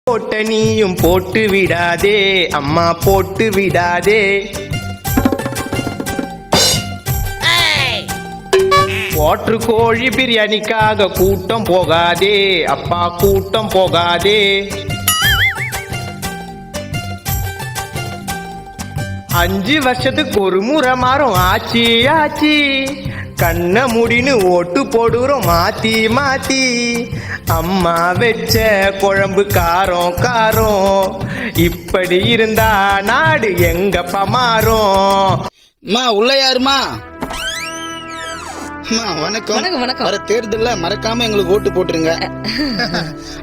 போட்ட நீயும் போட்டு விடாதே அம்மா போட்டு விடாதே. வாட்டர் கோழி பிரியாணிக்காக கூட்டம் போகாதே அப்பா கூட்டம் போகாதே. 5 வருஷத்துக்கு ஒரு முறை மாறும் ஆச்சி ஆச்சி. கண்ண முடின்னு ஓட்டு போடுறோம் மாத்தி மாத்தி. அம்மா வச்ச குழம்பு காரம் காரம். இப்படி இருந்தா நாடு எங்கப்பா மாறும். உள்ள யாருமா? வணக்கம். வணக்கம். வர தேர்தல்ல மறக்காம எங்களுக்கு ஓட்டு போட்டுருங்க.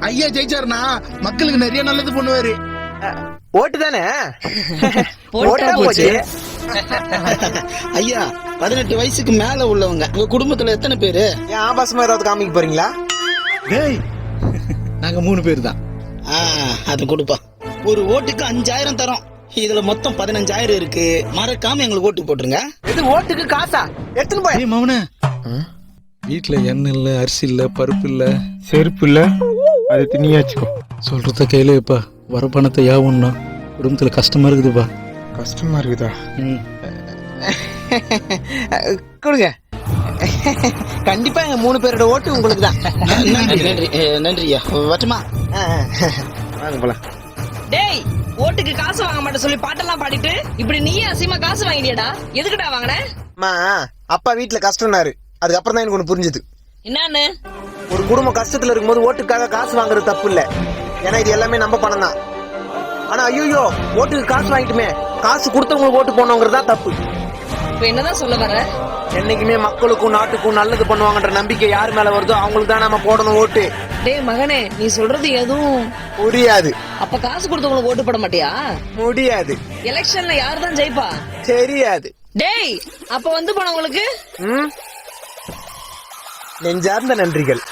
ஐயா ஜெயிச்சாருனா மக்களுக்கு நிறைய நல்லது பண்ணுவாரு. ஓட்டு தானே போச்சு. ஐயா 18 வயசுக்கு மேல உள்ளவங்க உங்க குடும்பத்துல எத்தனை பேரு? ஏன் ஆபாசமா ஏதாவது காமிக்க போறீங்களா? டேய் நாங்க 3 பேர் தான். அது கொடுப்பா. ஒரு ஓட்டுக்கு 5000 தரோம். இதுல மொத்தம் 15000 இருக்கு. மறக்காம எங்களுக்கு ஓட்டு போட்டுருங்க. இது ஓட்டுக்கு காசா? எடுத்துன்னு போய். ஏய் மவனே, வீட்டுல எண்ணெய் இல்ல, அரிசி இல்ல, பருப்பு இல்ல, செருப்பு இல்ல, அது திணியாச்சுக்கோ. சொல்றத கையிலப்பா. வர பணத்தை யாவுன்னா குடும்பத்துல கஷ்டமா இருக்குதுப்பா. கஷ்டமா இருக்குதா? கொடுங்க. கண்டிப்பா எங்க 3 பேரோட ஓட்டு உங்களுக்கு தான். நன்றி ஐயா. வட்டுமா? வாங்க போலாம். டேய், ஓட்டுக்கு காசு வாங்க மாட்டேன் சொல்லி பாட்டெல்லாம் பாடிட்டு இப்படி நீயே அசிமா காசு வாங்கிட்டியடா? எதுக்குடா வாங்கின? அம்மா அப்பா வீட்டுல கஷ்டம்னாரு. அதுக்கப்புறம் தான் எனக்கு ஒண்ணு புரிஞ்சுது. என்னன்னு? ஒரு குடும்பம் கஷ்டத்துல இருக்கும்போது ஓட்டுக்காக காசு வாங்குறது தப்பு இல்ல. ஏன்னா இது எல்லாமே நம்ம பணம் தான். ஆனா ஐயோ ஓட்டுக்கு காசு வாங்கிட்டுமே, காசு கொடுத்தவங்களுக்கு ஓட்டு போனவங்கிறதா தப்பு. இப்ப என்னதான் சொல்ல வர? என்னைக்குமே மக்களுக்கும் நாட்டுக்கும் நல்லது பண்ணுவாங்கன்ற நம்பிக்கை யார் மேல வருதோ அவங்களுக்கு தான் நம்ம போடணும் ஓட்டு. டேய் மகனே, நீ சொல்றது எதுவும் புரியாது. அப்ப காசு கொடுத்தவங்களுக்கு ஓட்டு போட மாட்டியா? முடியாது. எலெக்ஷன்ல யாரு தான் ஜெயிப்பா? தெரியாது. டேய், அப்ப வந்து போனவங்களுக்கு நெஞ்சார்ந்த நன்றிகள்.